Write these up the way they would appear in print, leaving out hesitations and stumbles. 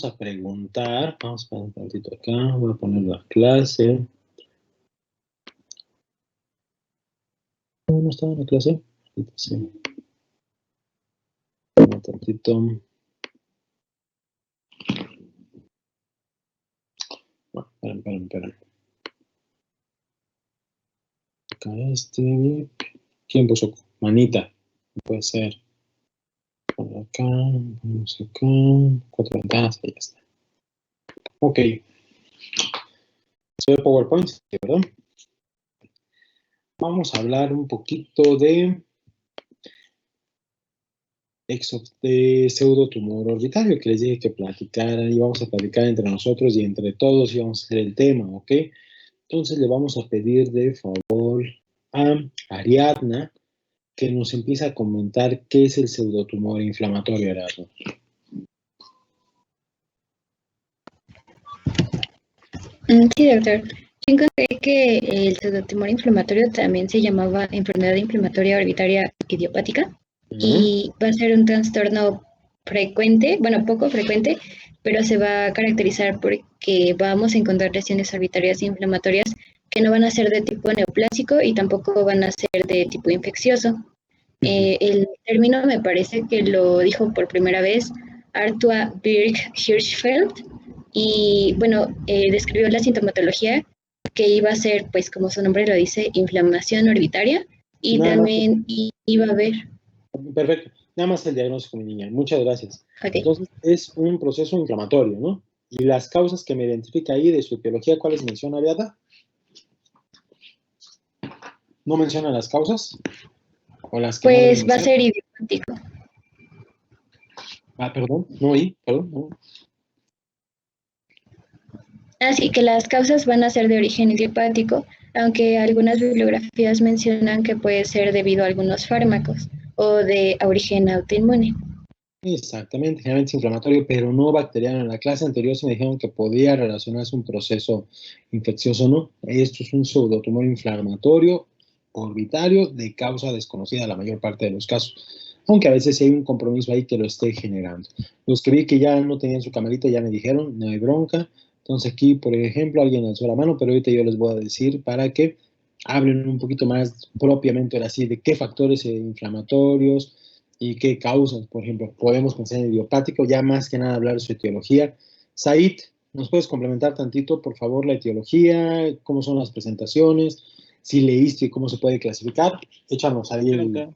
a preguntar, vamos a poner un tantito acá, voy a poner la clase. No estaba en la clase. Sí. Un tantito. Bueno, esperen. Acá ¿quién puso manita? No puede ser. Por acá, vamos acá. 4 ventanas, ahí está. Ok. Soy PowerPoint, ¿verdad? Vamos a hablar un poquito de pseudotumor orbitario, que les dije que platicaran y vamos a platicar entre nosotros y entre todos y vamos a hacer el tema, ¿ok? Entonces le vamos a pedir de favor a Ariadna que nos empiece a comentar qué es el pseudotumor inflamatorio, Ariadna. Sí, doctor. Yo encontré que el pseudotumor inflamatorio también se llamaba enfermedad inflamatoria orbitaria idiopática y va a ser un trastorno frecuente, bueno, poco frecuente, pero se va a caracterizar porque vamos a encontrar lesiones orbitarias inflamatorias que no van a ser de tipo neoplásico y tampoco van a ser de tipo infeccioso. El término me parece que lo dijo por primera vez Arthur Birk-Hirschfeld y bueno, describió la sintomatología que iba a ser, pues como su nombre lo dice, inflamación orbitaria y también iba a haber... Perfecto, nada más el diagnóstico, mi niña, muchas gracias. Okay. Entonces es un proceso inflamatorio, ¿no? Y las causas que me identifica ahí de su etiología, ¿cuáles menciona Ariadna? ¿No menciona las causas? ¿O las que pues no va a ser idiopático. Perdón, no oí, perdón, no. Así que las causas van a ser de origen idiopático, aunque algunas bibliografías mencionan que puede ser debido a algunos fármacos o de origen autoinmune. Exactamente, generalmente es inflamatorio, pero no bacteriano. En la clase anterior se me dijeron que podía relacionarse un proceso infeccioso, ¿no? Esto es un pseudotumor inflamatorio orbitario de causa desconocida la mayor parte de los casos, aunque a veces sí hay un compromiso ahí que lo esté generando. Los que vi que ya no tenían su camarita ya me dijeron, no hay bronca. Entonces aquí, por ejemplo, alguien alzó la mano, pero ahorita yo les voy a decir para que hablen un poquito más propiamente ahora sí de qué factores inflamatorios y qué causas, por ejemplo, podemos pensar en idiopático, ya más que nada hablar de su etiología. Said, ¿nos puedes complementar tantito, por favor, la etiología, cómo son las presentaciones, si leíste y cómo se puede clasificar? Échanos ahí el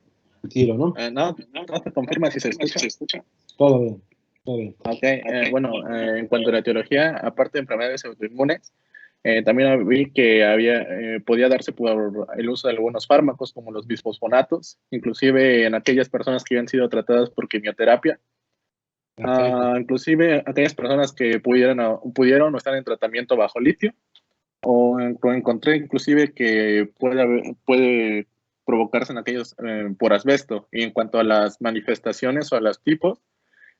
tiro, ¿no? No se confirma si se escucha. Todo bien, todo bien. Ok, bueno, en cuanto a la etiología, aparte de enfermedades autoinmunes, también vi que podía darse por el uso de algunos fármacos como los bisfosfonatos, inclusive en aquellas personas que habían sido tratadas por quimioterapia, inclusive aquellas personas que pudieron o están en tratamiento bajo litio, o encontré inclusive que puede provocarse en aquellos por asbesto. Y en cuanto a las manifestaciones o a los tipos,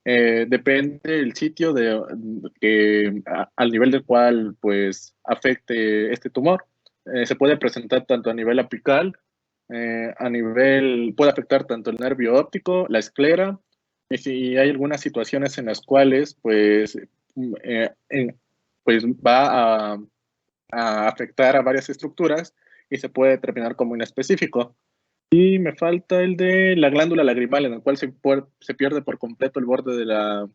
depende del sitio al nivel del cual pues afecte este tumor. Se puede presentar tanto a nivel apical, puede afectar tanto el nervio óptico, la esclera, y si hay algunas situaciones en las cuales pues va a afectar a varias estructuras y se puede determinar como inespecífico. Y me falta el de la glándula lagrimal, en el cual se pierde por completo el borde de la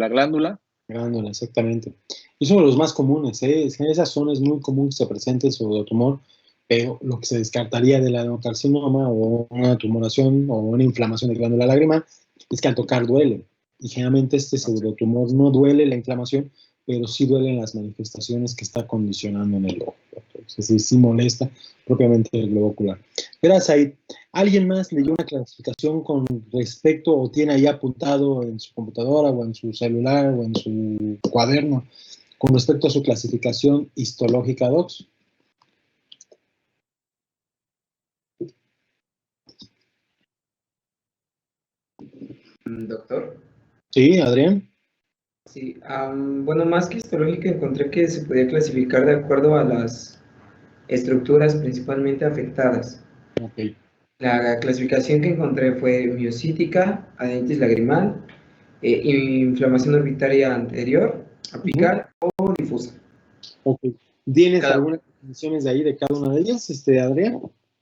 glándula. Glándula, exactamente. Es uno de los más comunes, ¿eh? En esa zona es muy común que se presente el pseudotumor, pero lo que se descartaría del adenocarcinoma o una tumoración o una inflamación de glándula lagrimal es que al tocar duele. Y generalmente este pseudotumor no duele la inflamación, pero sí duelen las manifestaciones que está condicionando en el ojo. Entonces sí molesta propiamente el globo ocular. Gracias, Aid. ¿Alguien más leyó una clasificación con respecto o tiene ahí apuntado en su computadora o en su celular o en su cuaderno con respecto a su clasificación histológica, Docs? Doctor. Sí, Adrián. Sí, bueno, más que histológica encontré que se podía clasificar de acuerdo a las estructuras principalmente afectadas. Okay. La clasificación que encontré fue miocítica, adenitis lagrimal, inflamación orbitaria anterior, apical o difusa. Ok. ¿Tienes Cada- algunas definiciones de ahí de cada una de ellas, Adrián?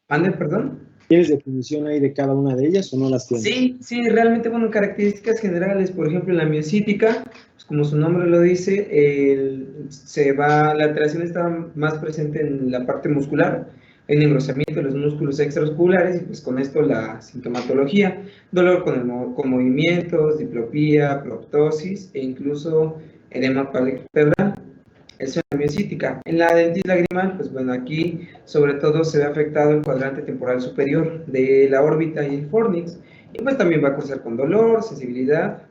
¿Mande, perdón? ¿Tienes definición ahí de cada una de ellas o no las tienes? Sí, realmente, bueno, características generales, por ejemplo, en la miocítica, pues como su nombre lo dice, la alteración está más presente en la parte muscular, en engrosamiento de los músculos extraosculares, y pues con esto la sintomatología, dolor con movimientos, diplopía, proptosis e incluso edema palpebral. Eso en la miocítica. En la dentitis lagrimal, pues bueno, aquí sobre todo se ve afectado el cuadrante temporal superior de la órbita y el fornix, y pues también va a causar con dolor, sensibilidad,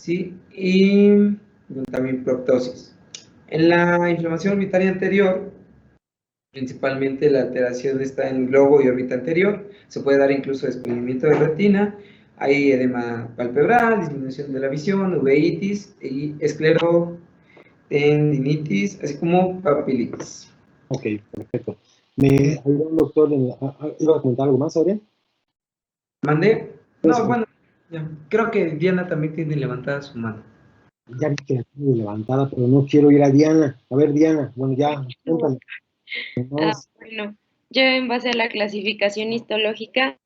¿sí? Y bueno, también proptosis. En la inflamación orbitaria anterior, principalmente la alteración está en globo y órbita anterior, se puede dar incluso desprendimiento de retina, hay edema palpebral, disminución de la visión, uveitis y tendinitis, así como papilitis. Ok, perfecto. ¿Me ayudó un doctor? ¿Iba a comentar algo más, Adrián? ¿Mandé? No, bueno, ya. Creo que Diana también tiene levantada su mano. Ya vi que la tengo levantada, pero no quiero ir a Diana. A ver, Diana, bueno, ya, cuéntame. Bueno, yo en base a la clasificación histológica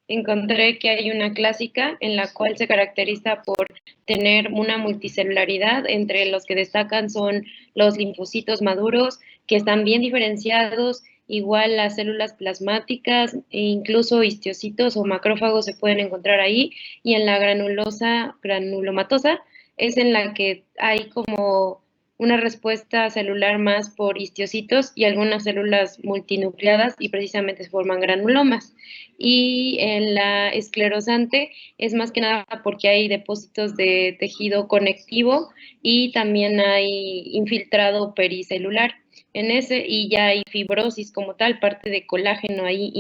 encontré que hay una clásica en la cual se caracteriza por tener una multicelularidad. Entre los que destacan son los linfocitos maduros, que están bien diferenciados, igual las células plasmáticas e incluso histocitos o macrófagos se pueden encontrar ahí, y en la granulomatosa es en la que hay como una respuesta celular más por histocitos y algunas células multinucleadas, y precisamente se forman granulomas. Y en la esclerosante es más que nada porque hay depósitos de tejido conectivo y también hay infiltrado pericelular en ese, y ya hay fibrosis como tal, parte de colágeno ahí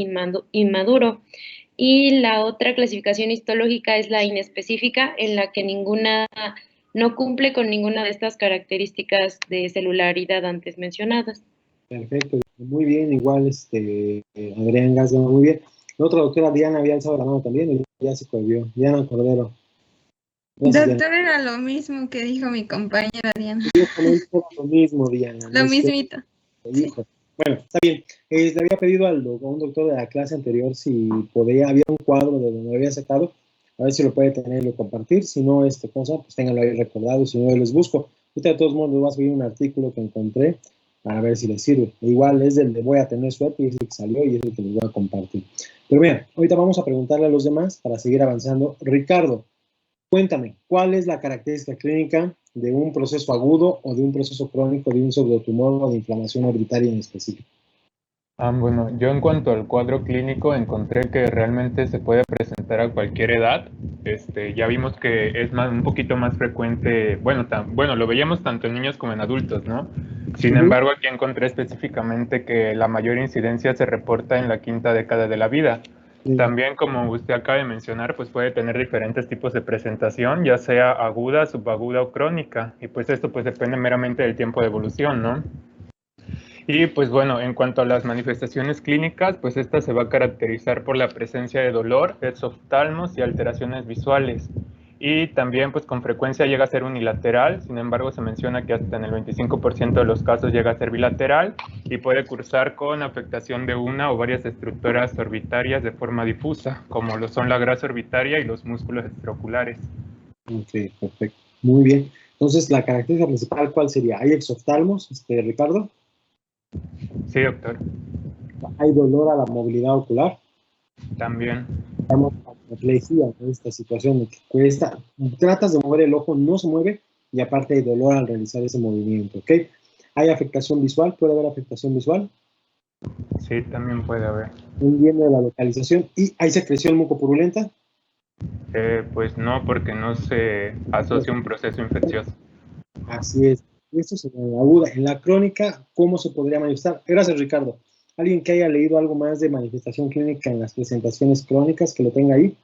inmaduro. Y la otra clasificación histológica es la inespecífica, en la que no cumple con ninguna de estas características de celularidad antes mencionadas. Perfecto, muy bien, igual Adrián Gasga, muy bien. La otra doctora Diana había alzado la mano también y ya se colgó. Diana Cordero. Gracias, Doctor, era lo mismo que dijo mi compañera Diana. Diana. Yo también era lo mismo, Diana. Lo mismito. Sí. Bueno, está bien. Le había pedido a un doctor de la clase anterior si podía, había un cuadro de donde lo había sacado, a ver si lo puede tener y lo compartir. Si no, cosa, pues ténganlo ahí recordado, si no, yo les busco. Ahorita de todos modos les voy a subir un artículo que encontré para ver si les sirve. Igual es del de voy a tener suerte y es el que salió y es el que les voy a compartir. Pero bien, ahorita vamos a preguntarle a los demás para seguir avanzando. Ricardo, cuéntame, ¿cuál es la característica clínica de un proceso agudo o de un proceso crónico de un pseudotumor o de inflamación orbitaria en específico? Bueno, yo en cuanto al cuadro clínico encontré que realmente se puede presentar a cualquier edad. Ya vimos que es un poquito más frecuente, bueno, lo veíamos tanto en niños como en adultos, ¿no? Sin embargo, aquí encontré específicamente que la mayor incidencia se reporta en la quinta década de la vida. También, como usted acaba de mencionar, pues puede tener diferentes tipos de presentación, ya sea aguda, subaguda o crónica, y pues esto pues depende meramente del tiempo de evolución, ¿no? Y pues bueno, en cuanto a las manifestaciones clínicas, pues esta se va a caracterizar por la presencia de dolor, exoftalmos y alteraciones visuales. Y también pues con frecuencia llega a ser unilateral, sin embargo se menciona que hasta en el 25% de los casos llega a ser bilateral y puede cursar con afectación de una o varias estructuras orbitarias de forma difusa, como lo son la grasa orbitaria y los músculos extraoculares. Ok, perfecto. Muy bien. Entonces, la característica principal, ¿cuál sería? ¿Hay exoftalmos, Ricardo? Sí, doctor. ¿Hay dolor a la movilidad ocular? También. Estamos en aplejía en esta situación de que cuesta, tratas de mover el ojo, no se mueve, y aparte hay dolor al realizar ese movimiento, ¿ok? ¿Hay afectación visual? ¿Puede haber afectación visual? Sí, también puede haber. Hundiendo de la localización. ¿Y hay secreción mucopurulenta? Pues no, porque no se asocia a un proceso infeccioso. Así es. Esto es en la aguda. En la crónica, ¿cómo se podría manifestar? Gracias, Ricardo. ¿Alguien que haya leído algo más de manifestación clínica en las presentaciones crónicas que lo tenga ahí?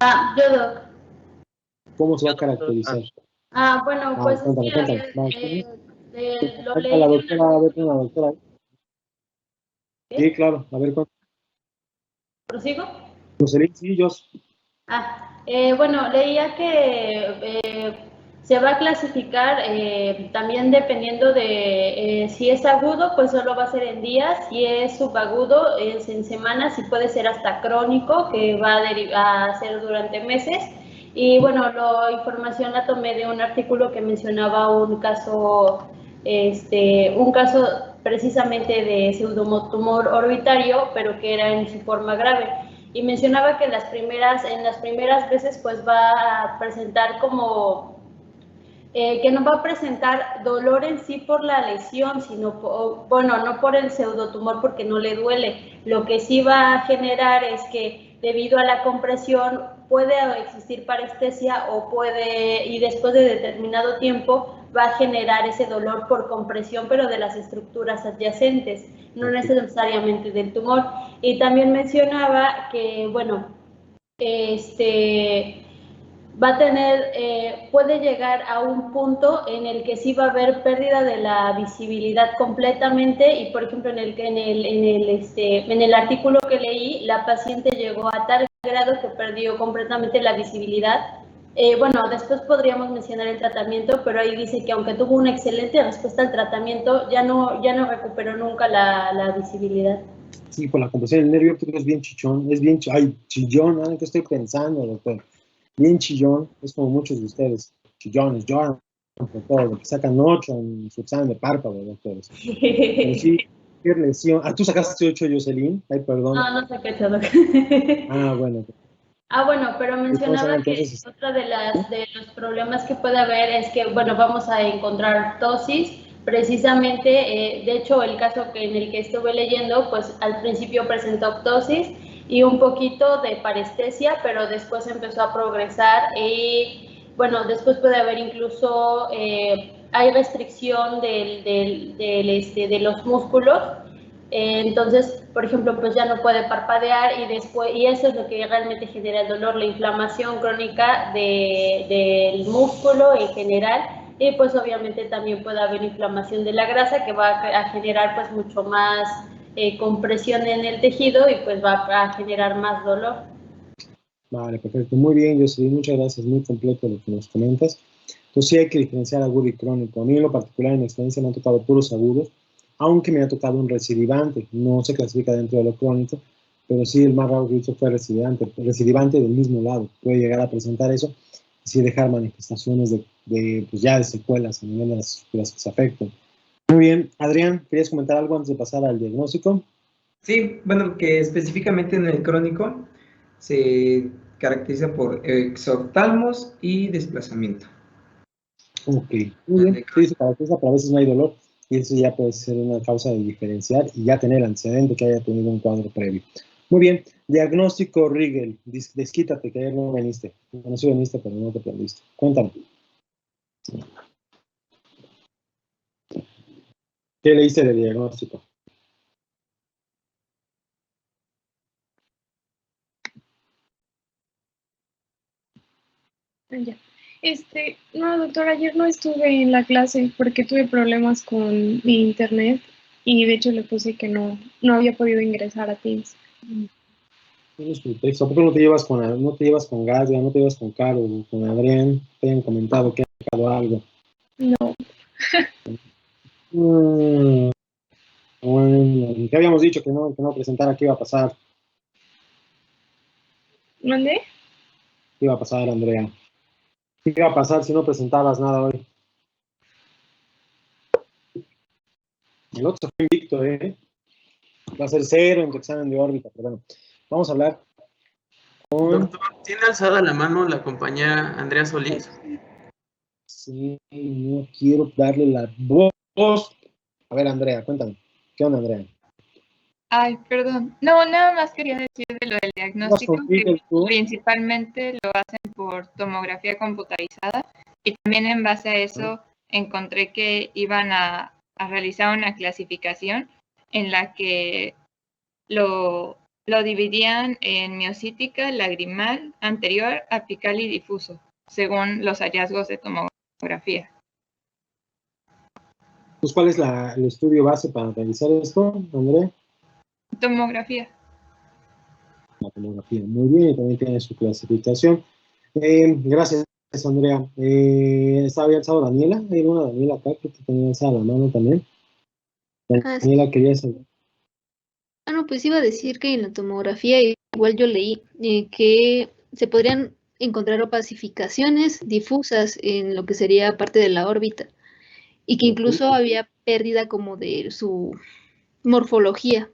Yo, Doc. ¿Cómo se va a caracterizar? Bueno, pues es que cuéntame. lo A leí la de doctora, a ver, la doctora. Sí, claro. A ver, ¿cuánto? ¿Prosigo? Jocelyn, sí, yo. Bueno, leía que se va a clasificar también dependiendo de si es agudo, pues solo va a ser en días, si es subagudo es en semanas y puede ser hasta crónico, que va a ser durante meses. Y bueno, la información la tomé de un artículo que mencionaba un caso precisamente de pseudotumor orbitario, pero que era en su forma grave. Y mencionaba que en las primeras veces pues va a presentar como que no va a presentar dolor en sí por la lesión, sino, no por el pseudotumor porque no le duele. Lo que sí va a generar es que debido a la compresión puede existir parestesia y después de determinado tiempo va a generar ese dolor por compresión, pero de las estructuras adyacentes, no necesariamente del tumor. Y también mencionaba que, va a tener, puede llegar a un punto en el que sí va a haber pérdida de la visibilidad completamente y, por ejemplo, en el artículo que leí, la paciente llegó a tal grado que perdió completamente la visibilidad. Después podríamos mencionar el tratamiento, pero ahí dice que aunque tuvo una excelente respuesta al tratamiento, ya no recuperó nunca la visibilidad. Sí, por la compresión del nervio óptico es bien chichón, chillón, ¿qué estoy pensando, doctor? Bien chillón, es como muchos de ustedes, chillones, lloran por todo, que sacan 8 en su examen de párpado, doctores. Pero sí, qué lesión. ¿Tú sacaste 8, Jocelyn? Ay, perdón. No saqué todo. Bueno. Pero mencionaba que otra de los problemas que puede haber es que, vamos a encontrar ptosis, precisamente, de hecho, el caso en el que estuve leyendo, pues al principio presentó ptosis y un poquito de parestesia, pero después empezó a progresar y, después puede haber incluso, hay restricción de los músculos. Entonces, por ejemplo, pues ya no puede parpadear y eso es lo que realmente genera el dolor, la inflamación crónica del músculo en general, y pues obviamente también puede haber inflamación de la grasa que va a generar pues mucho más compresión en el tejido y pues va a generar más dolor. Vale, perfecto. Muy bien, Jocelyn, muchas gracias. Muy completo lo que nos comentas. Entonces sí hay que diferenciar agudo y crónico. A mí en lo particular, en mi experiencia, me han tocado puros agudos, aunque me ha tocado un recidivante. No se clasifica dentro de lo crónico, pero sí el más raro que hizo fue recidivante del mismo lado. Puede llegar a presentar eso y sí dejar manifestaciones pues ya de secuelas a nivel de las estructuras que se afectan. Muy bien. Adrián, ¿querías comentar algo antes de pasar al diagnóstico? Sí, que específicamente en el crónico se caracteriza por exoftalmos y desplazamiento. Ok, muy bien. Sí, se caracteriza, pero a veces no hay dolor y eso ya puede ser una causa de diferenciar y ya tener antecedente que haya tenido un cuadro previo. Muy bien, diagnóstico Rigel, desquítate que ayer no viniste. Bueno, sí viniste, pero no te perdiste. Cuéntame. ¿Qué le hice de diagnóstico? Ya. No, doctor, ayer no estuve en la clase porque tuve problemas con mi internet y de hecho le puse que no había podido ingresar a Teams. ¿Por qué no te llevas con Gadia, no te llevas con Caro o con Adrián? Te han comentado que ha sacado algo. No. Bueno, que habíamos dicho que no presentara, ¿qué iba a pasar? ¿Mandé? ¿Qué iba a pasar, Andrea? ¿Qué iba a pasar si no presentabas nada hoy? El otro fue invicto, Va a ser 0 en tu examen de órbita, pero bueno. Vamos a hablar con... Doctor, ¿tiene alzada la mano la compañera Andrea Solís? Sí, no quiero darle la voz. A ver, Andrea, cuéntame. ¿Qué onda, Andrea? Ay, perdón. No, nada más quería decir de lo del diagnóstico, que principalmente lo hacen por tomografía computarizada y también en base a eso encontré que iban a realizar una clasificación en la que lo dividían en miocítica, lagrimal, anterior, apical y difuso, según los hallazgos de tomografía. Pues, ¿cuál es el estudio base para realizar esto, Andrea? Tomografía. La tomografía, muy bien, y también tiene su clasificación. Gracias, Andrea. Estaba bien alzado Daniela. Hay una Daniela acá, creo que tenía alzada la mano también. Daniela, quería saber. No, pues iba a decir que en la tomografía igual yo leí que se podrían encontrar opacificaciones difusas en lo que sería parte de la órbita y que incluso había pérdida como de su morfología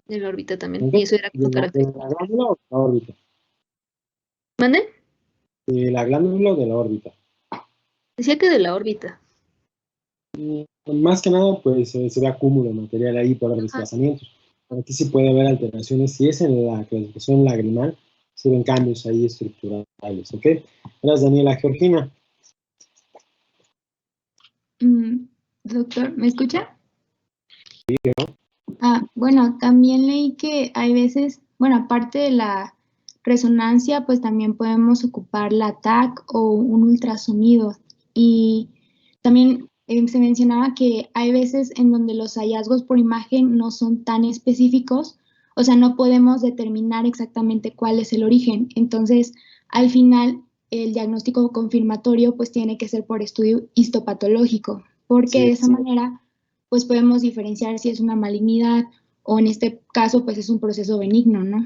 de la órbita también, y eso era como característico. ¿De la glándula o de la órbita? ¿Mande? ¿De la glándula o de la órbita? Decía que de la órbita. Más que nada, pues se ve acúmulo de material ahí por desplazamientos. Aquí sí puede haber alteraciones. Si es en la clasificación lagrimal, se ven cambios ahí estructurales, ¿ok? Gracias, Daniela. Georgina. Doctor, ¿me escucha? Sí, ¿no? Bueno, también leí que hay veces, bueno, aparte de la resonancia, pues también podemos ocupar la TAC o un ultrasonido. Y también se mencionaba que hay veces en donde los hallazgos por imagen no son tan específicos, o sea, no podemos determinar exactamente cuál es el origen. Entonces, al final, el diagnóstico confirmatorio pues tiene que ser por estudio histopatológico, porque de esa manera pues podemos diferenciar si es una malignidad o en este caso pues es un proceso benigno, ¿no?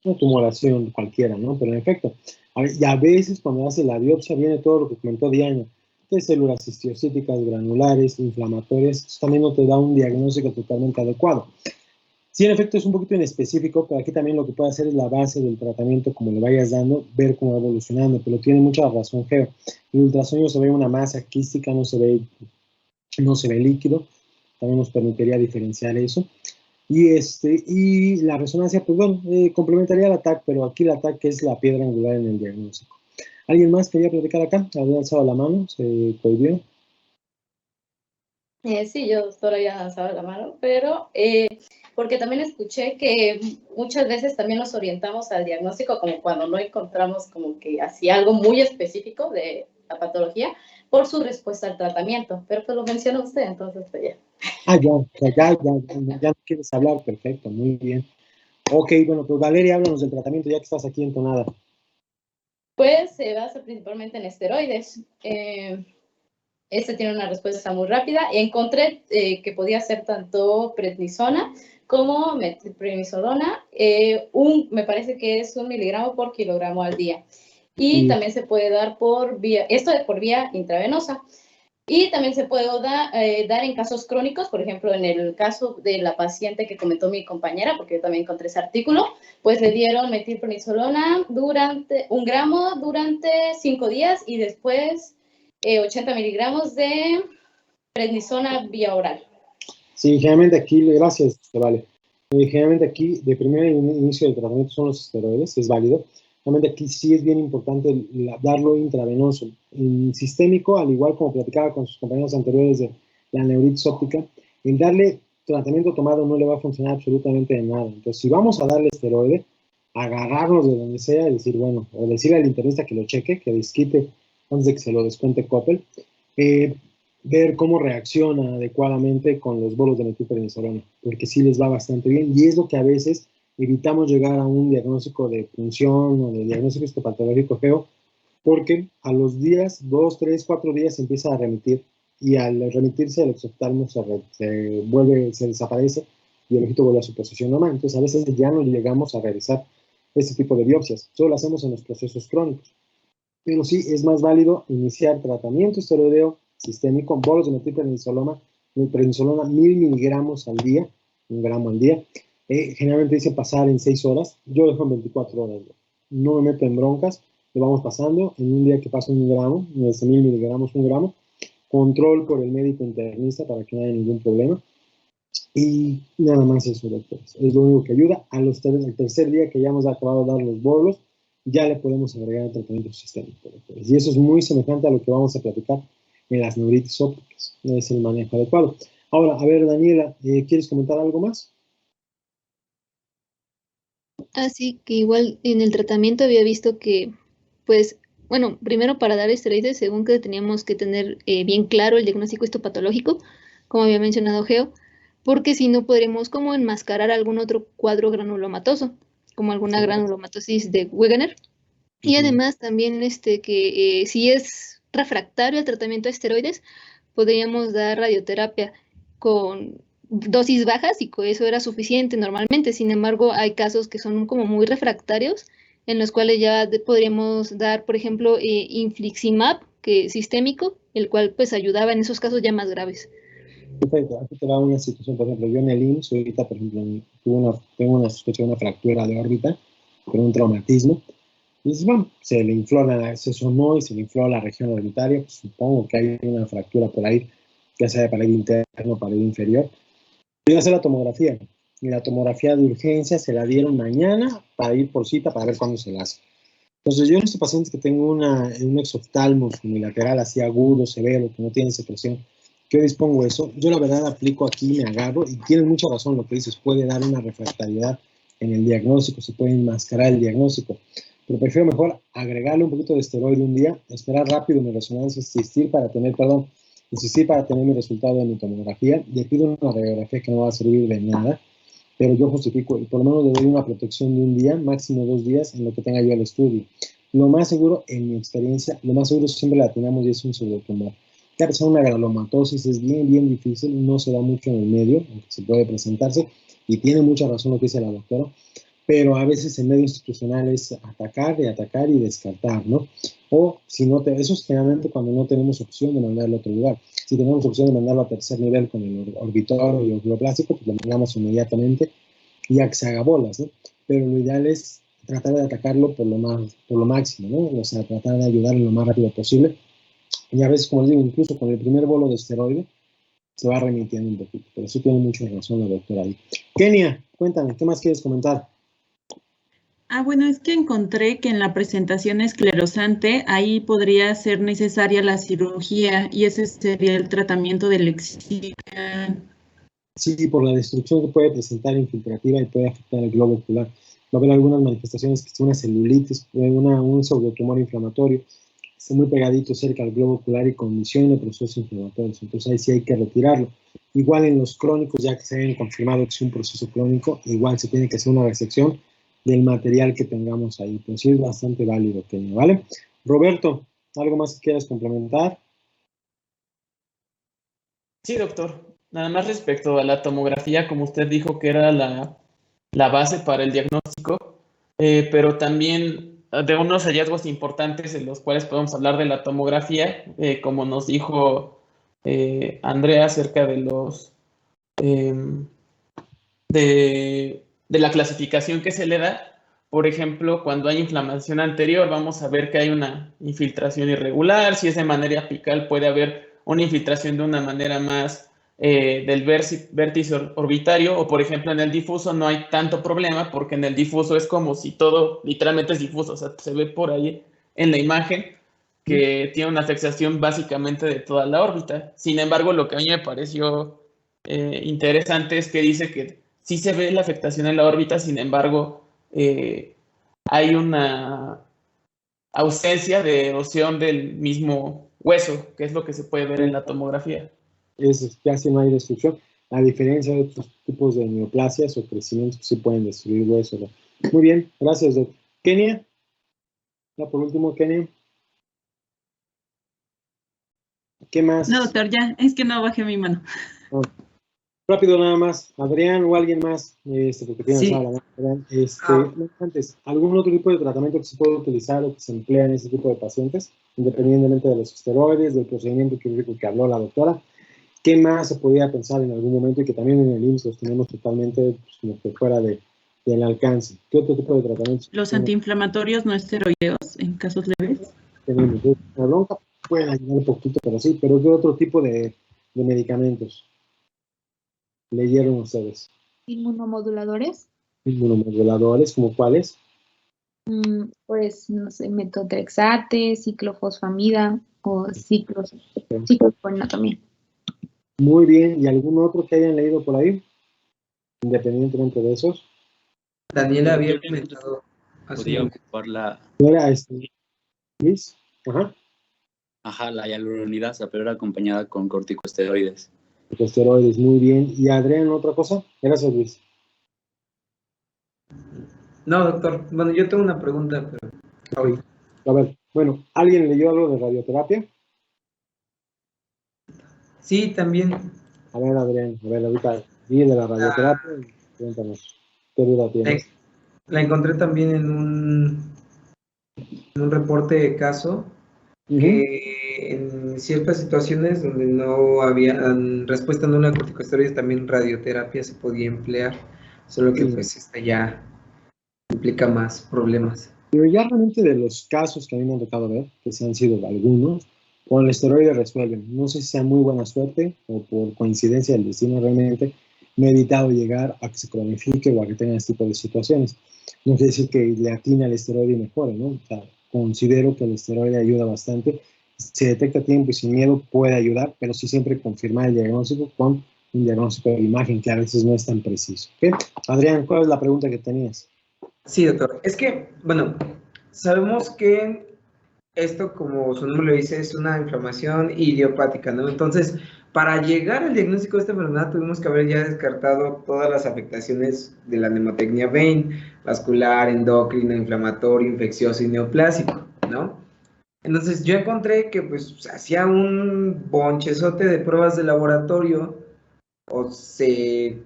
Una tumoración cualquiera, ¿no? Pero en efecto, y a veces cuando hace la biopsia viene todo lo que comentó Diana, de células histiocíticas, granulares, inflamatorias, eso también no te da un diagnóstico totalmente adecuado. Sí, en efecto es un poquito inespecífico, pero aquí también lo que puede hacer es la base del tratamiento, como le vayas dando, ver cómo va evolucionando, pero tiene mucha razón, Geo. El ultrasonido se ve una masa quística, no se ve líquido, también nos permitiría diferenciar eso. Y la resonancia, pues bueno, complementaría al TAC, pero aquí la TAC es la piedra angular en el diagnóstico. ¿Alguien más quería platicar acá? ¿Había alzado la mano? ¿Se prohibió? Sí, yo, doctora, había alzado la mano, pero porque también escuché que muchas veces también nos orientamos al diagnóstico como cuando no encontramos como que así algo muy específico de la patología por su respuesta al tratamiento, pero pues lo mencionó usted, entonces pues ya. Ya no quieres hablar, perfecto, muy bien. Ok, bueno, pues Valeria, háblanos del tratamiento ya que estás aquí entonada. Pues se basa principalmente en esteroides. Este tiene una respuesta muy rápida. Encontré que podía ser tanto prednisona como metilprednisolona. Me parece que es 1 miligramo por kilogramo al día. Y también se puede dar por vía intravenosa. Y también se puede dar en casos crónicos, por ejemplo, en el caso de la paciente que comentó mi compañera, porque yo también encontré ese artículo, pues le dieron metilprednisolona durante 1 gramo durante 5 días y después 80 miligramos de prednisona vía oral. Sí, generalmente aquí, gracias, vale. Generalmente aquí, de primer inicio del tratamiento son los esteroides, es válido. Realmente aquí sí es bien importante darlo intravenoso. En sistémico, al igual como platicaba con sus compañeros anteriores de la neuritis óptica, el darle tratamiento tomado no le va a funcionar absolutamente de nada. Entonces, si vamos a darle esteroide, agarrarnos de donde sea y decir, bueno, o decirle al internista que lo cheque, que desquite antes de que se lo descuente Coppel, ver cómo reacciona adecuadamente con los bolos de metilprednisolona, porque sí les va bastante bien y es lo que a veces evitamos llegar a un diagnóstico de punción o de diagnóstico histopatológico feo, porque a los días, 2, 3, 4 días se empieza a remitir y al remitirse el exoftalmo se desaparece y el ojito vuelve a su posición normal. Entonces a veces ya no llegamos a realizar este tipo de biopsias, solo lo hacemos en los procesos crónicos. Pero sí es más válido iniciar tratamiento esteroideo sistémico, bolos de metilprednisolona, 1000 miligramos al día, 1 gramo al día. Generalmente dice pasar en 6 horas, yo dejo en 24 horas. No me meto en broncas, lo vamos pasando. En un día que pasa 1 gramo, desde 1000 miligramos, 1 gramo. Control por el médico internista para que no haya ningún problema. Y nada más eso, doctores. Es lo único que ayuda. Al tercer día que ya hemos acabado de dar los bolos, ya le podemos agregar el tratamiento sistémico, doctores. Y eso es muy semejante a lo que vamos a platicar en las neuritis ópticas. Es el manejo adecuado. Ahora, a ver, Daniela, ¿quieres comentar algo más? Así que igual en el tratamiento había visto que, pues, bueno, primero para dar esteroides, según que teníamos que tener bien claro el diagnóstico histopatológico, como había mencionado Geo, porque si no podremos como enmascarar algún otro cuadro granulomatoso, como alguna granulomatosis de Wegener, Y además también que si es refractario al tratamiento de esteroides, podríamos dar radioterapia con dosis bajas y con eso era suficiente normalmente. Sin embargo, hay casos que son como muy refractarios, en los cuales ya podríamos dar, por ejemplo, infliximab, que sistémico, el cual pues ayudaba en esos casos ya más graves. Perfecto, aquí te da una situación, por ejemplo, yo en el IMSS ahorita, por ejemplo, tengo una sospecha de una fractura de órbita con un traumatismo. Y dices, bueno, se sonó y se le infló la región orbitaria, pues supongo que hay una fractura por ahí, ya sea de pared interna o pared inferior. Voy a hacer la tomografía, y la tomografía de urgencia se la dieron mañana para ir por cita para ver cuándo se la hace. Entonces, yo en estos pacientes que tengo un exoftalmos unilateral así agudo, severo, que no tiene secreción, yo dispongo eso, yo la verdad aplico aquí, me agarro, y tienes mucha razón lo que dices, puede dar una refractariedad en el diagnóstico, se puede enmascarar el diagnóstico, pero prefiero mejor agregarle un poquito de esteroide un día, esperar rápido mi resonancia, insistir para tener mi resultado de mi tomografía, le pido una radiografía que no va a servir de nada, pero yo justifico, y por lo menos le doy una protección de un día, máximo 2 días, en lo que tenga yo el estudio. Lo más seguro, en mi experiencia, lo más seguro siempre la atinamos y es un pseudotumor. Que a una granulomatosis es bien, bien difícil, no se da mucho en el medio, aunque se puede presentarse, y tiene mucha razón lo que dice la doctora, pero a veces en medio institucional es atacar y descartar, ¿no? O si no, eso es generalmente cuando no tenemos opción de mandarlo a otro lugar. Si tenemos opción de mandarlo a tercer nivel con el orbitorio y el oculoplástico, pues lo mandamos inmediatamente y ya que se haga bolas, ¿no? Pero lo ideal es tratar de atacarlo por lo máximo, ¿no? O sea, tratar de ayudarle lo más rápido posible. Y a veces, como les digo, incluso con el primer bolo de esteroide, se va remitiendo un poquito. Pero sí tiene mucha razón la doctora ahí. Kenia, cuéntame, ¿qué más quieres comentar? Bueno, es que encontré que en la presentación esclerosante ahí podría ser necesaria la cirugía y ese sería el tratamiento del excipian. Sí, por la destrucción que puede presentar infiltrativa y puede afectar el globo ocular. Va a haber algunas manifestaciones que son una celulitis, un pseudotumor inflamatorio, está muy pegadito cerca del globo ocular y condiciona procesos inflamatorios. Entonces ahí sí hay que retirarlo. Igual en los crónicos, ya que se hayan confirmado que es un proceso crónico, igual se tiene que hacer una resección del material que tengamos ahí. Pues sí es bastante válido, Kenia, ¿vale? Roberto, ¿algo más que quieras complementar? Sí, doctor. Nada más respecto a la tomografía, como usted dijo que era la base para el diagnóstico, pero también de unos hallazgos importantes en los cuales podemos hablar de la tomografía, como nos dijo Andrea acerca de los de la clasificación que se le da. Por ejemplo, cuando hay inflamación anterior, vamos a ver que hay una infiltración irregular. Si es de manera apical, puede haber una infiltración de una manera más del vértice orbitario, o por ejemplo en el difuso no hay tanto problema, porque en el difuso es como si todo literalmente es difuso, o sea, se ve por ahí en la imagen que tiene una afectación básicamente de toda la órbita. Sin embargo, lo que a mí me pareció interesante es que dice que sí se ve la afectación en la órbita, sin embargo, hay una ausencia de erosión del mismo hueso, que es lo que se puede ver en la tomografía. Casi no hay destrucción. A diferencia de otros tipos de neoplasias o crecimientos que sí pueden destruir hueso, ¿no? Muy bien, gracias, doctor. Kenia. Ya por último, Kenia. ¿Qué más? No, doctor, ya, es que no bajé mi mano. Rápido nada más, Adrián o alguien más, porque tienes Sí. Antes, ¿algún otro tipo de tratamiento que se puede utilizar o que se emplea en este tipo de pacientes, independientemente de los esteroides, del procedimiento quirúrgico que habló la doctora? ¿Qué más se podía pensar en algún momento y que también en el IMSS los tenemos totalmente pues, como que fuera del alcance? ¿Qué otro tipo de tratamientos? Los antiinflamatorios no esteroideos en casos leves. Tenemos la bronca, pueden ayudar un poquito, pero sí, pero ¿qué otro tipo de medicamentos leyeron ustedes? Inmunomoduladores. Inmunomoduladores, ¿como cuáles? Pues, no sé, metotrexate, ciclofosfamida o ciclosporina también. Muy bien, ¿y algún otro que hayan leído por ahí? Independientemente de esos. Daniela había comentado. Podría ocupar la... ¿Era Luis? Ajá, la hialuronidasa, pero era acompañada con corticosteroides. Corticosteroides, muy bien. ¿Y Adrián, otra cosa? Gracias, Luis. No, doctor. Bueno, yo tengo una pregunta, pero ahorita. A ver, bueno, ¿alguien leyó algo de radioterapia? Sí, también. A ver, Adrián, a ver, ahorita vi de la radioterapia, cuéntanos, ¿qué duda tienes? La encontré también en un reporte de caso, que en ciertas situaciones donde no había respuesta nula a corticosteroides, también radioterapia se podía emplear, solo que pues esta ya implica más problemas. Pero ya realmente de los casos que a mí me han tocado ver, que se han sido algunos, con el esteroide resuelven. No sé si sea muy buena suerte o por coincidencia del destino realmente, me he evitado llegar a que se cronifique o a que tenga este tipo de situaciones. No quiere decir que le atine al esteroide y mejore, ¿no? O sea, considero que el esteroide ayuda bastante. Si detecta a tiempo y sin miedo puede ayudar, pero sí siempre confirmar el diagnóstico con un diagnóstico de imagen que a veces no es tan preciso. ¿Okay? Adrián, ¿cuál es la pregunta que tenías? Sí, doctor. Es que, bueno, sabemos que esto, como su nombre lo dice, es una inflamación idiopática, ¿no? Entonces, para llegar al diagnóstico de esta enfermedad tuvimos que haber ya descartado todas las afectaciones de la mnemotecnia vein, vascular, endocrino, inflamatorio, infeccioso y neoplásico, ¿no? Entonces, yo encontré que, pues, hacía un bonchezote de pruebas de laboratorio o se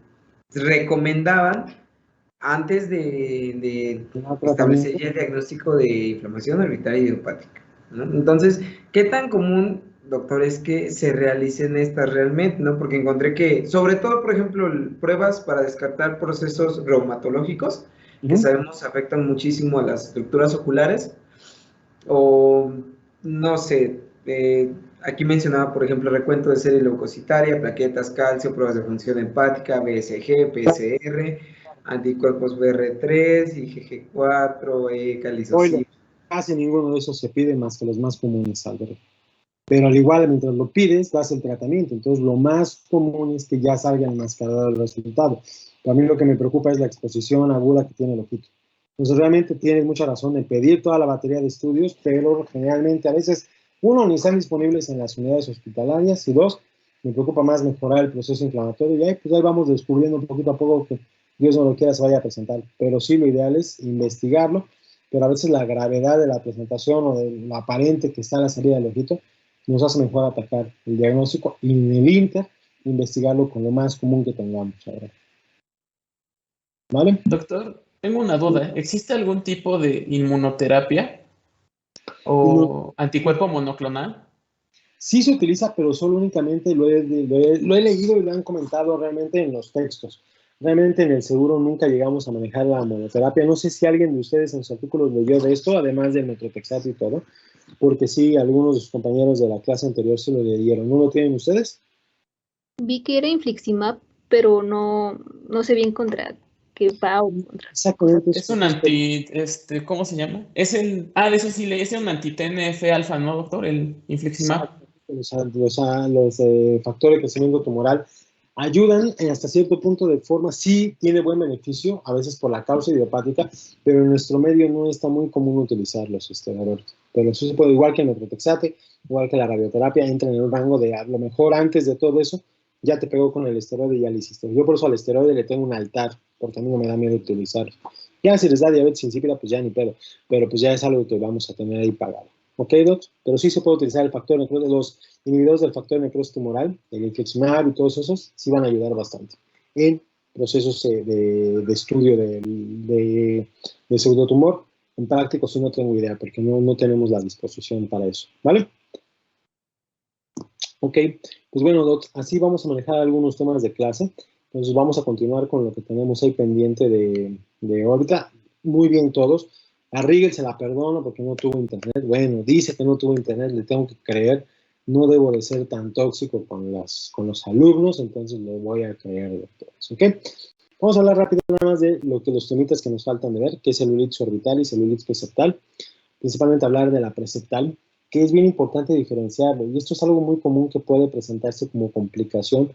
recomendaban antes de establecer ya el diagnóstico de inflamación orbitaria idiopática, ¿no? Entonces, ¿qué tan común, doctor, es que se realicen estas realmente, ¿no? Porque encontré que, sobre todo, por ejemplo, pruebas para descartar procesos reumatológicos, que sabemos afectan muchísimo a las estructuras oculares, o, no sé, aquí mencionaba, por ejemplo, recuento de serie leucocitaria, plaquetas, calcio, pruebas de función hepática, BSG, PCR, anticuerpos BR3, IgG4, calizocil. Casi ninguno de esos se pide más que los más comunes, Álvaro. Pero al igual, mientras lo pides, das el tratamiento. Entonces, lo más común es que ya salga enmascarado el resultado. Para mí lo que me preocupa es la exposición aguda que tiene el ojito. Entonces, realmente tienes mucha razón en pedir toda la batería de estudios, pero generalmente a veces, uno, ni están disponibles en las unidades hospitalarias, y dos, me preocupa más mejorar el proceso inflamatorio. Y ahí, pues ahí vamos descubriendo un poquito a poco que Dios no lo quiera se vaya a presentar. Pero sí, lo ideal es investigarlo, pero a veces la gravedad de la presentación o de lo aparente que está a la salida del ojito nos hace mejor atacar el diagnóstico y en el inter investigarlo con lo más común que tengamos ahora. ¿Vale? Doctor, tengo una duda. ¿Existe algún tipo de inmunoterapia o anticuerpo monoclonal? Sí se utiliza, pero solo únicamente lo he leído y lo han comentado realmente en los textos. Realmente en el seguro nunca llegamos a manejar la monoterapia. No sé si alguien de ustedes en sus artículos leyó de esto, además del metrotexato y todo, porque sí, algunos de sus compañeros de la clase anterior se lo leyeron. ¿No lo tienen ustedes? Vi que era infliximab, pero no sé bien contra qué va o contra. Exactamente. Es un ¿cómo se llama? Es de eso sí leí, es un anti-TNF alfa, ¿no, doctor? El infliximab. Los factores de crecimiento tumoral ayudan hasta cierto punto de forma, sí tiene buen beneficio, a veces por la causa idiopática, pero en nuestro medio no está muy común utilizarlos, Roberto. Pero eso se puede, igual que el metrotexate, igual que la radioterapia, entra en el rango de a lo mejor antes de todo eso, ya te pegó con el esteroide y ya lo hiciste. Yo por eso al esteroide le tengo un altar, porque a mí no me da miedo utilizarlo. Ya si les da diabetes insípida, pues ya ni pedo, pero pues ya es algo que vamos a tener ahí pagado. ¿Ok, Doc? Pero sí se puede utilizar el factor necrosis, los inhibidores del factor de necrosis tumoral, el infliximab y todos esos, sí van a ayudar bastante en procesos de estudio de pseudotumor. En práctico sí no tengo idea, porque no tenemos la disposición para eso, ¿vale? Ok, pues bueno, Doc, así vamos a manejar algunos temas de clase. Entonces vamos a continuar con lo que tenemos ahí pendiente de ahorita. Muy bien todos. A Rigel se la perdono porque no tuvo internet. Bueno, dice que no tuvo internet, le tengo que creer. No debo de ser tan tóxico con los alumnos, entonces le voy a creer, doctores. ¿Ok? Vamos a hablar rápido nada más de los temitas que nos faltan de ver, que es celulitis orbital y celulitis preceptal. Principalmente hablar de la preceptal, que es bien importante diferenciarlo. Y esto es algo muy común que puede presentarse como complicación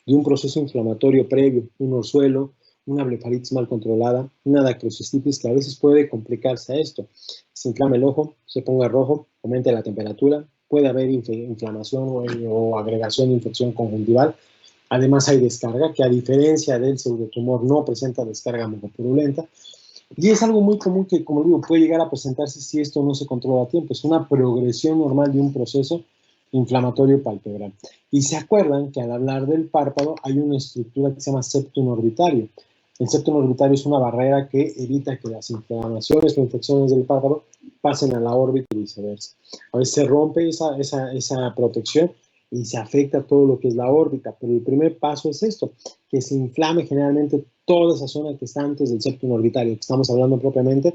de un proceso inflamatorio previo, un orzuelo, una blefaritis mal controlada, una dacrocistitis que a veces puede complicarse a esto. Se inflama el ojo, se ponga rojo, aumente la temperatura, puede haber inflamación o agregación de infección conjuntival. Además hay descarga, que a diferencia del pseudotumor no presenta descarga mucopurulenta. Y es algo muy común que, como digo, puede llegar a presentarse si esto no se controla a tiempo. Es una progresión normal de un proceso inflamatorio palpebral. Y se acuerdan que al hablar del párpado hay una estructura que se llama septum orbitario. El septum orbitario es una barrera que evita que las inflamaciones o infecciones del párpado pasen a la órbita y viceversa. A veces se rompe esa protección y se afecta todo lo que es la órbita, pero el primer paso es esto, que se inflame generalmente toda esa zona que está antes del septum orbitario, que estamos hablando propiamente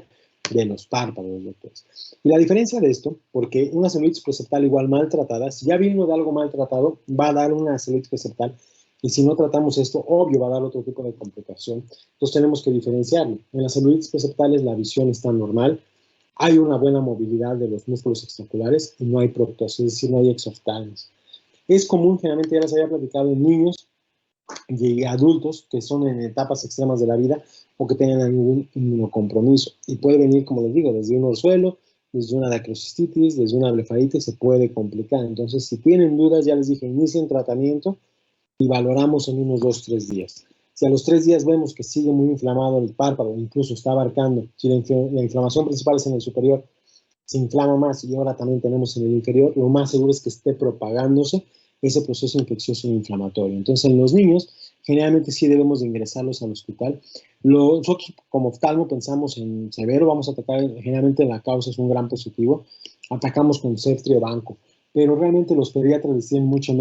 de los párpados, doctores. Y la diferencia de esto, porque una celulitis preseptal igual maltratada, si ya vino de algo maltratado, va a dar una celulitis preseptal, y si no tratamos esto, obvio, va a dar otro tipo de complicación. Entonces tenemos que diferenciarlo. En las celulitis preseptales la visión está normal, hay una buena movilidad de los músculos extraculares y no hay proptosis, es decir, no hay exoftálmos. Es común, generalmente ya les había platicado, en niños y adultos que son en etapas extremas de la vida o que tengan algún inmunocompromiso. Y puede venir, como les digo, desde un orzuelo, desde una dacrocistitis, desde una blefaritis, se puede complicar. Entonces, si tienen dudas, ya les dije, inicien tratamiento y valoramos en unos 2-3 días. Si a los 3 días vemos que sigue muy inflamado el párpado, incluso está abarcando, si la inflamación principal es en el superior, se inflama más y ahora también tenemos en el inferior, lo más seguro es que esté propagándose ese proceso infeccioso e inflamatorio. Entonces, en los niños, generalmente sí debemos de ingresarlos al hospital. Nosotros, como oftalmo, pensamos en severo, vamos a atacar, generalmente la causa es un gran positivo, atacamos con ceftriaxone o banco, pero realmente los pediatras les tienen mucho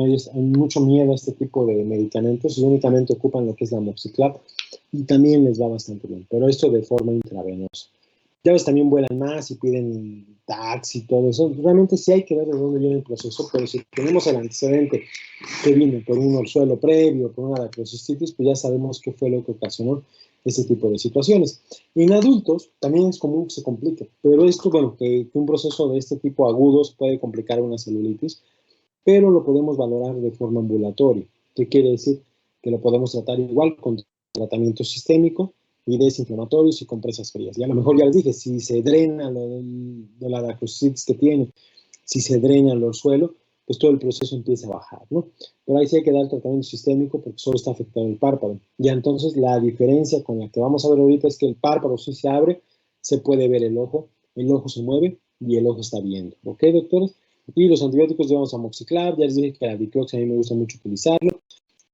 miedo a este tipo de medicamentos y únicamente ocupan lo que es la amoxiclav y también les va bastante bien, pero esto de forma intravenosa. Ya ves, también vuelan más y piden taxi y todo eso. Realmente sí hay que ver de dónde viene el proceso, pero si tenemos el antecedente que vino por un orzuelo previo, por una dacrocistitis, pues ya sabemos qué fue lo que ocasionó ese tipo de situaciones. En adultos también es común que se complique, pero esto, bueno, que un proceso de este tipo agudos puede complicar una celulitis, pero lo podemos valorar de forma ambulatoria. ¿Qué quiere decir? Que lo podemos tratar igual con tratamiento sistémico y desinflamatorios y compresas frías. Y a lo mejor ya les dije, si se drena de la dacrocistitis que tiene, si se drena el orzuelo, pues todo el proceso empieza a bajar, ¿no? Pero ahí sí hay que dar tratamiento sistémico porque solo está afectado el párpado. Ya entonces la diferencia con la que vamos a ver ahorita es que el párpado sí se abre, se puede ver el ojo se mueve y el ojo está viendo. ¿Ok, doctores? Y los antibióticos llevamos amoxiclav, ya les dije que la diclox a mí me gusta mucho utilizarlo.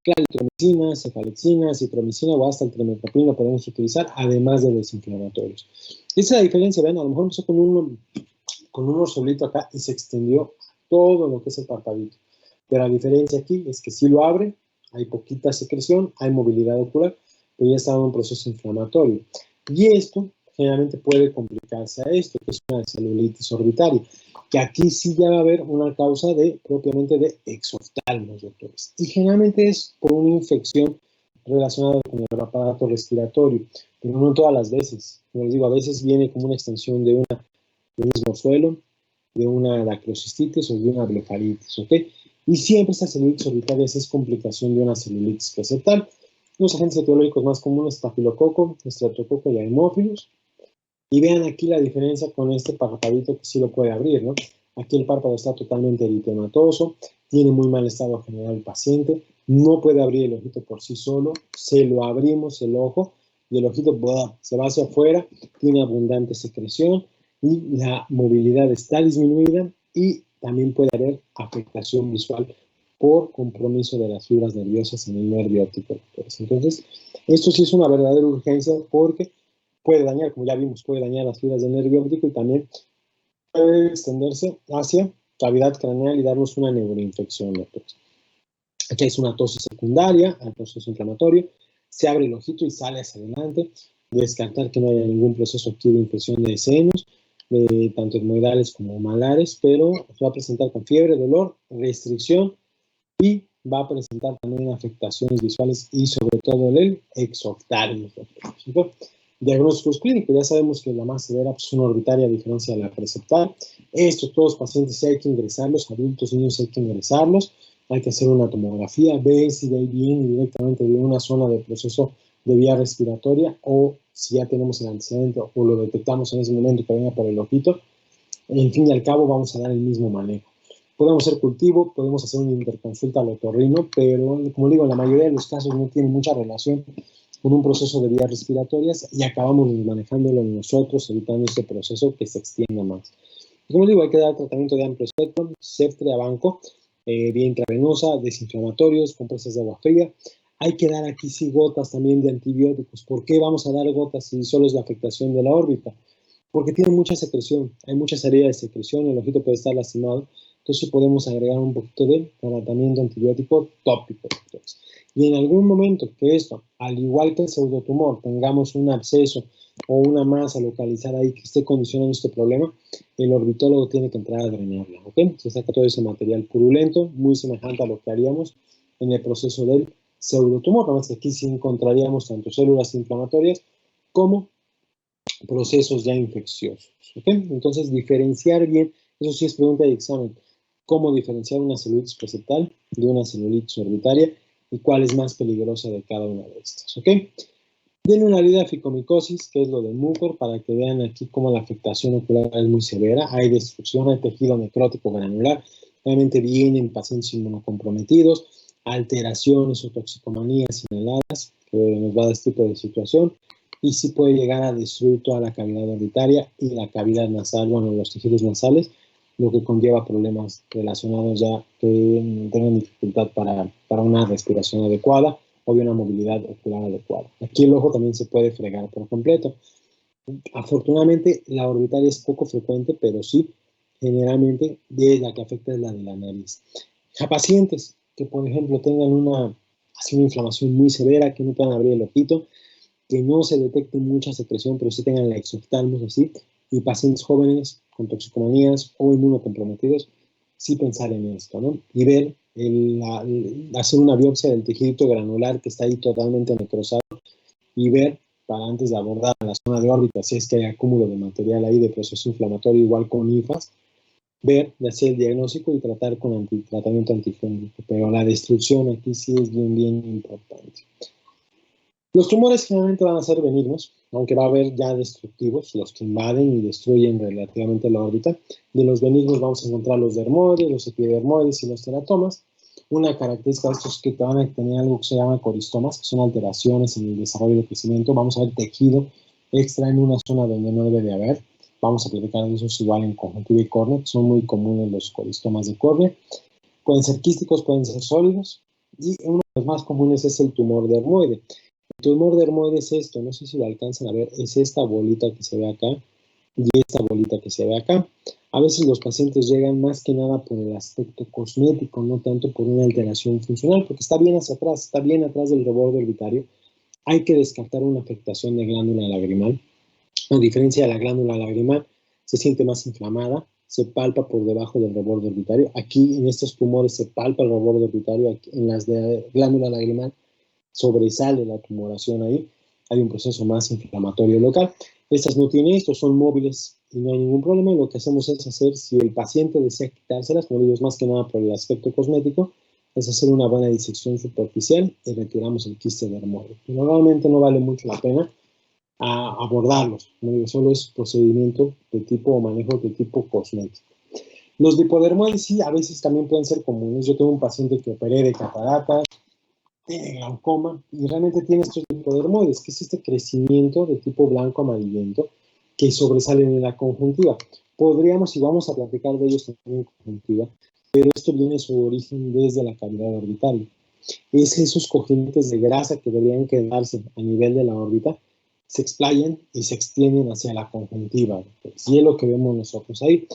Claritromicina, cefalexina, citromicina o hasta el trimetoprim podemos utilizar, además de desinflamatorios. Esa es la diferencia, ven, a lo mejor empezó con un orzuelito acá y se extendió todo lo que es el párpadito. Pero la diferencia aquí es que si lo abre, hay poquita secreción, hay movilidad ocular, pero ya está en un proceso inflamatorio. Y esto generalmente puede complicarse a esto, que es una celulitis orbitaria, que aquí sí ya va a haber una causa propiamente de exoftalmos, doctores. Y generalmente es por una infección relacionada con el aparato respiratorio, pero no todas las veces. Como les digo, a veces viene como una extensión de un mismo suelo, de una dacrocistitis o de una blefaritis, ¿ok? Y siempre esta celulitis orbitaria es complicación de una celulitis preseptal. Los agentes etiológicos más comunes, estafilococo, estreptococo y haemophilus. Y vean aquí la diferencia con este párpadito que sí lo puede abrir, ¿no? Aquí el párpado está totalmente eritematoso, tiene muy mal estado general el paciente, no puede abrir el ojito por sí solo, se lo abrimos el ojo y el ojito se va hacia afuera, tiene abundante secreción y la movilidad está disminuida y también puede haber afectación visual por compromiso de las fibras nerviosas en el nervio óptico. Entonces, esto sí es una verdadera urgencia porque puede dañar, como ya vimos, puede dañar las fibras del nervio óptico y también puede extenderse hacia cavidad craneal y darnos una neuroinfección, doctores. Aquí es una tosis secundaria al proceso inflamatorio, se abre el ojito y sale hacia adelante, descartar que no haya ningún proceso aquí de infección de senos, tanto etmoidales como malares, pero se va a presentar con fiebre, dolor, restricción y va a presentar también afectaciones visuales y sobre todo el exoftalmo. Diagnósticos clínicos, ya sabemos que la más severa es una orbitaria a diferencia de la preseptal. Estos todos los pacientes sí hay que ingresarlos, adultos, niños hay que ingresarlos, hay que hacer una tomografía, ver si de ahí viene directamente de una zona de proceso de vía respiratoria o si ya tenemos el antecedente o lo detectamos en ese momento que venga por el ojito. En fin y al cabo vamos a dar el mismo manejo. Podemos hacer cultivo, podemos hacer una interconsulta al otorrino, pero como digo, en la mayoría de los casos no tiene mucha relación con un proceso de vías respiratorias y acabamos manejándolo nosotros, evitando ese proceso que se extienda más. Como digo, hay que dar tratamiento de amplio espectro, CEFTRE a banco, vía intravenosa, desinflamatorios, compresas de agua fría. Hay que dar aquí sí gotas también de antibióticos. ¿Por qué vamos a dar gotas si solo es la afectación de la órbita? Porque tiene mucha secreción, hay mucha salida de secreción, el ojito puede estar lastimado, entonces podemos agregar un poquito de tratamiento antibiótico tópico. Entonces. Y en algún momento que esto, al igual que el pseudotumor, tengamos un absceso o una masa localizada ahí que esté condicionando este problema, el orbitólogo tiene que entrar a drenarla, ¿ok? Se saca todo ese material purulento, muy semejante a lo que haríamos en el proceso del pseudotumor, nada más que aquí sí encontraríamos tanto células inflamatorias como procesos ya infecciosos, ¿ok? Entonces, diferenciar bien, eso sí es pregunta de examen, cómo diferenciar una celulitis preseptal de una celulitis orbitaria y cuál es más peligrosa de cada una de estas, ¿ok? Viene una lidaficomicosis, que es lo del mucor, para que vean aquí cómo la afectación ocular es muy severa. Hay destrucción del tejido necrótico granular, realmente vienen pacientes inmunocomprometidos, alteraciones o toxicomanías inhaladas, que nos va a dar este tipo de situación, y sí puede llegar a destruir toda la cavidad orbitaria y la cavidad nasal, bueno, los tejidos nasales, lo que conlleva problemas relacionados ya que tengan dificultad para una respiración adecuada o de una movilidad ocular adecuada. Aquí el ojo también se puede fregar por completo. Afortunadamente, la orbitaria es poco frecuente, pero sí, generalmente, la que afecta es la de la nariz. A pacientes que, por ejemplo, tengan una inflamación muy severa, que no puedan abrir el ojito, que no se detecte mucha secreción, pero sí tengan la exoftalmos así, y pacientes jóvenes con toxicomanías o inmunocomprometidos, sí pensar en esto, ¿no? Y ver, hacer una biopsia del tejido granular que está ahí totalmente necrosado y ver, para antes de abordar la zona de órbita, si es que hay acúmulo de material ahí de proceso inflamatorio, igual con IFAS, ver, hacer el diagnóstico y tratar con tratamiento antifúngico, pero la destrucción aquí sí es bien, bien importante. Los tumores generalmente van a ser benignos, aunque va a haber ya destructivos, los que invaden y destruyen relativamente la órbita. De los benignos vamos a encontrar los dermoides, los epidermoides y los teratomas. Una característica de estos es que van a tener algo que se llama coristomas, que son alteraciones en el desarrollo del crecimiento. Vamos a ver tejido extra en una zona donde no debe de haber. Vamos a platicar de esos igual en conjuntiva y córnea, que son muy comunes los coristomas de córnea. Pueden ser quísticos, pueden ser sólidos. Y uno de los más comunes es el tumor dermoide. El tumor dermoide es esto, no sé si lo alcanzan a ver, es esta bolita que se ve acá y esta bolita que se ve acá. A veces los pacientes llegan más que nada por el aspecto cosmético, no tanto por una alteración funcional, porque está bien hacia atrás, está bien atrás del reborde orbitario. Hay que descartar una afectación de glándula lagrimal. A diferencia de la glándula lagrimal, se siente más inflamada, se palpa por debajo del reborde orbitario. Aquí en estos tumores se palpa el reborde orbitario, aquí, en las de glándula lagrimal sobresale la tumoración ahí, hay un proceso más inflamatorio local. Estas no tienen esto, son móviles y no hay ningún problema. Lo que hacemos es hacer, si el paciente desea quitárselas, como digo, es más que nada por el aspecto cosmético, es hacer una buena disección superficial y retiramos el quiste dermoide. Normalmente no vale mucho la pena abordarlos, como digo, solo es procedimiento de tipo o manejo de tipo cosmético. Los lipodermoides sí, a veces también pueden ser comunes. Yo tengo un paciente que operé de cataratas, tiene glaucoma y realmente tiene estos lipodermoides, que es este crecimiento de tipo blanco amarillento que sobresalen en la conjuntiva. Podríamos, y vamos a platicar de ellos también en conjuntiva, pero esto viene su origen desde la cavidad orbitaria. Es esos cojines de grasa que deberían quedarse a nivel de la órbita, se explayan y se extienden hacia la conjuntiva. Y es lo que vemos nosotros ahí.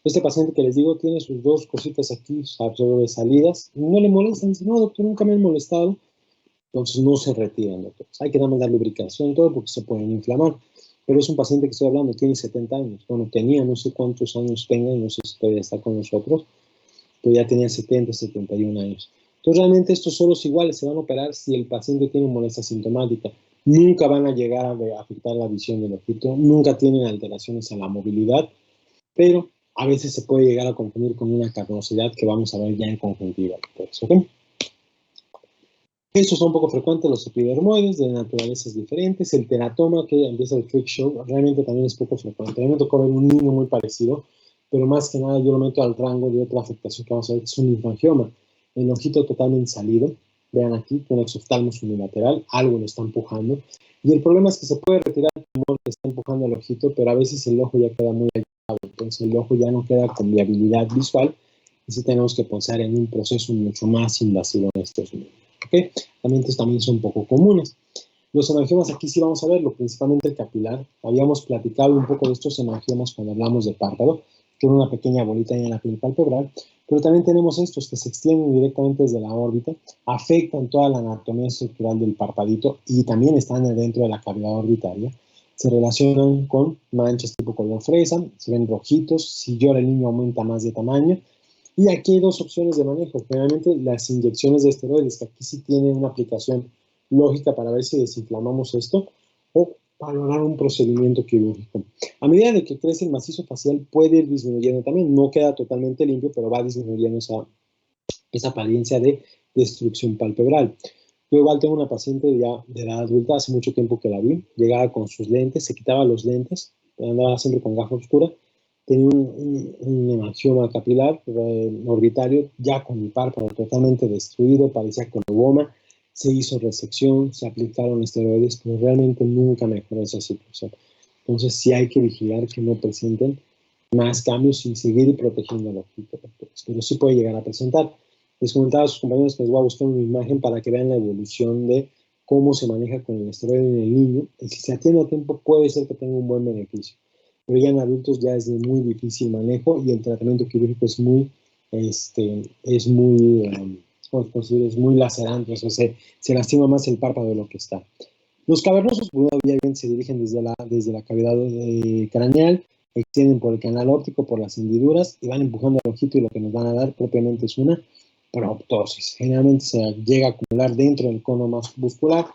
Este paciente que les digo tiene sus dos cositas aquí sobresalidas, no le molestan, dice, no doctor, nunca me han molestado, entonces no se retiran, doctor. Hay que darle lubricación y todo porque se pueden inflamar. Pero es un paciente que estoy hablando, tiene 70 años. Bueno, tenía, no sé cuántos años tenga, no sé si todavía está con nosotros, pero ya tenía 70, 71 años. Entonces realmente estos solos iguales se van a operar si el paciente tiene molestia sintomática. Nunca van a llegar a afectar la visión del ojito, nunca tienen alteraciones a la movilidad, pero a veces se puede llegar a confundir con una carnosidad que vamos a ver ya en conjuntiva. ¿Okay? Estos son un poco frecuentes, los epidermoides, de naturalezas diferentes. El teratoma, que empieza el freak show, realmente también es poco frecuente. A mí me tocó ver un niño muy parecido, pero más que nada yo lo meto al rango de otra afectación que vamos a ver, que es un linfangioma. El ojito totalmente salido, vean aquí, tiene exoftalmos unilateral, algo lo está empujando, y el problema es que se puede retirar el tumor que está empujando el ojito, pero a veces el ojo ya queda muy alterado, entonces el ojo ya no queda con viabilidad visual, y sí tenemos que pensar en un proceso mucho más invasivo en estos niños, ¿ok? También son poco comunes. Los hemangiomas aquí sí vamos a verlo, principalmente el capilar. Habíamos platicado un poco de estos hemangiomas cuando hablamos de párpado, que una pequeña bolita en la piel palpebral, pero también tenemos estos que se extienden directamente desde la órbita, afectan toda la anatomía estructural del parpadito y también están dentro de la cavidad orbitaria. Se relacionan con manchas tipo color fresa, se ven rojitos, si llora el niño aumenta más de tamaño. Y aquí hay dos opciones de manejo. Generalmente las inyecciones de esteroides, que aquí sí tienen una aplicación lógica para ver si desinflamamos esto, o valorar un procedimiento quirúrgico. A medida de que crece el macizo facial puede ir disminuyendo también, no queda totalmente limpio, pero va disminuyendo esa apariencia de destrucción palpebral. Yo igual tengo una paciente ya de edad adulta, hace mucho tiempo que la vi, llegaba con sus lentes, se quitaba los lentes, andaba siempre con gafa oscura, tenía un hemangioma capilar orbitario, ya con el párpado totalmente destruido, parecía coloboma, se hizo resección, se aplicaron esteroides, pero realmente nunca mejoró esa situación. Entonces sí hay que vigilar que no presenten más cambios sin seguir protegiendo al ojito, pero sí puede llegar a presentar. Les comentaba a sus compañeros que les voy a buscar una imagen para que vean la evolución de cómo se maneja con el esteroide en el niño, y si se atiende a tiempo puede ser que tenga un buen beneficio. Pero ya en adultos ya es de muy difícil manejo y el tratamiento quirúrgico es muy lacerante, o sea, se lastima más el párpado de lo que está. Los cavernosos bien se dirigen desde la cavidad craneal, extienden por el canal óptico, por las hendiduras y van empujando al ojito, y lo que nos van a dar propiamente es una proptosis. Generalmente se llega a acumular dentro del cono muscular,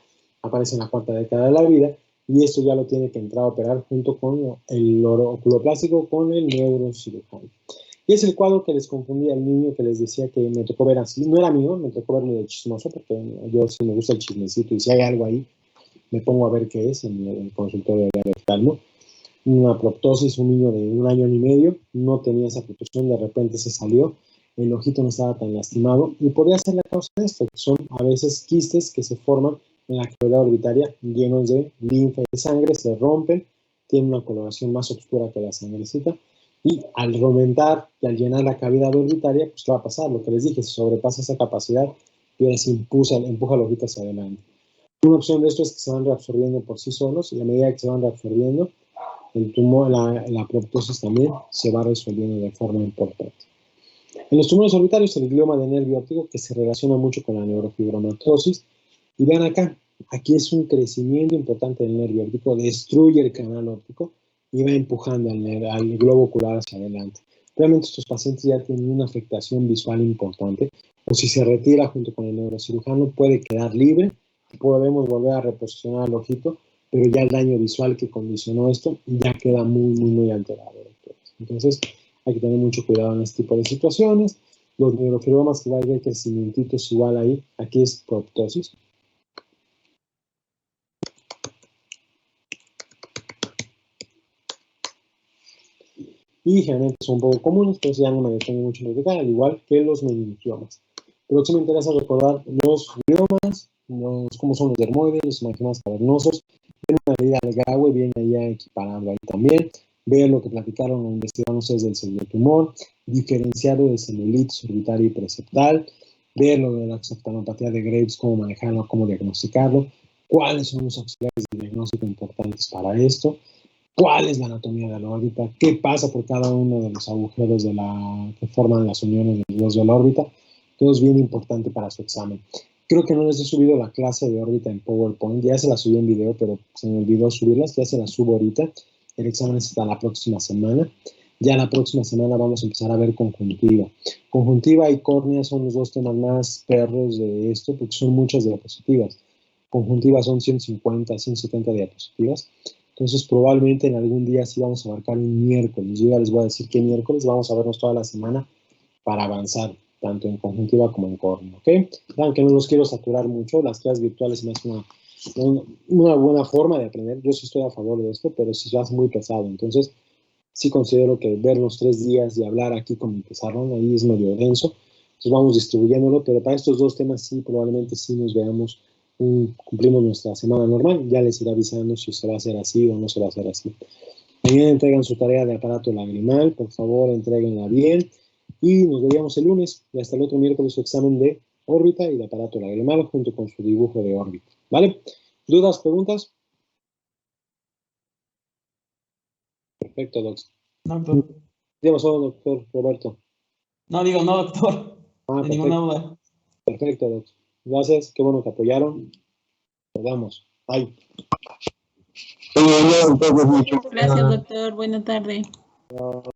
aparece en la cuarta década de la vida, y esto ya lo tiene que entrar a operar junto con el oculoplástico, con el neurocirujano. Y es el cuadro que les confundía al niño, que les decía que me tocó ver así. No era mío, me tocó verlo de chismoso, porque yo sí me gusta el chismecito, y si hay algo ahí, me pongo a ver qué es en el consultorio de oftalmo. Una proptosis, un niño de 1 año y medio, no tenía esa protección, de repente se salió, el ojito no estaba tan lastimado, y podría ser la causa de esto, que son a veces quistes que se forman en la cavidad orbitaria, llenos de linfa y de sangre, se rompen, tienen una coloración más oscura que la sangrecita, y al reventar y al llenar la cavidad orbitaria, pues ¿qué va a pasar? Lo que les dije, se sobrepasa esa capacidad y ahora se empuja el ojito hacia adelante. Una opción de esto es que se van reabsorbiendo por sí solos, y a medida que se van reabsorbiendo, el tumor, la proptosis también se va resolviendo de forma importante. En los tumores orbitarios, el glioma de nervio óptico, que se relaciona mucho con la neurofibromatosis, y vean acá, aquí es un crecimiento importante del nervio óptico, destruye el canal óptico y va empujando al globo ocular hacia adelante. Realmente estos pacientes ya tienen una afectación visual importante, o si se retira junto con el neurocirujano puede quedar libre, podemos volver a reposicionar el ojito, pero ya el daño visual que condicionó esto ya queda muy alterado. Entonces hay que tener mucho cuidado en este tipo de situaciones. Los neurofibromas, que va a haber crecimientos igual ahí, aquí es proptosis. Y generalmente son un poco comunes, pero ya no me detengo mucho en explicar, al igual que los meningiomas. Pero sí me interesa recordar los gliomas, cómo son los dermoides, los hemangiomas cavernosos. Ven una herida al Graue, viene ya equiparado ahí también. Ver lo que platicaron o investigaron ustedes del celulotumor, diferenciarlo de celulitis orbitaria y preseptal, ver lo de la exophthalmopatía de Graves, cómo manejarlo, cómo diagnosticarlo, cuáles son los auxiliares de diagnóstico importantes para esto, cuál es la anatomía de la órbita, qué pasa por cada uno de los agujeros que forman las uniones de los dos de la órbita. Todo es bien importante para su examen. Creo que no les he subido la clase de órbita en PowerPoint, ya se la subí en video, pero se me olvidó subirlas, ya se las subo ahorita. El examen es hasta la próxima semana. Ya la próxima semana vamos a empezar a ver conjuntiva. Conjuntiva y córnea son los dos temas más perros de esto, porque son muchas diapositivas. Conjuntiva son 150, 170 diapositivas. Entonces, probablemente en algún día sí vamos a abarcar un miércoles. Yo ya les voy a decir qué miércoles, vamos a vernos toda la semana para avanzar, tanto en conjuntiva como en córnea, ¿ok? Aunque no los quiero saturar mucho, las clases virtuales me hacen una buena forma de aprender. Yo sí estoy a favor de esto, pero sí se hace muy pesado. Entonces, sí considero que ver los 3 días y hablar aquí con mi pizarrón, ahí es medio denso. Entonces vamos distribuyéndolo, pero para estos dos temas sí, probablemente sí nos veamos, cumplimos nuestra semana normal, ya les iré avisando si se va a hacer así o no se va a hacer así. Mañana entregan su tarea de aparato lagrimal, por favor, entréguenla bien, y nos veríamos el lunes, y hasta el otro miércoles su examen de órbita y de aparato lagrimal, junto con su dibujo de órbita, ¿vale? ¿Dudas, preguntas? Perfecto, doctor. No, doctor. Dígame solo, doctor Roberto. No, digo, no, doctor. Ninguna duda. Perfecto, doctor. Gracias, qué bueno que apoyaron. Nos vamos. Bye. Gracias, doctor. Buena tarde.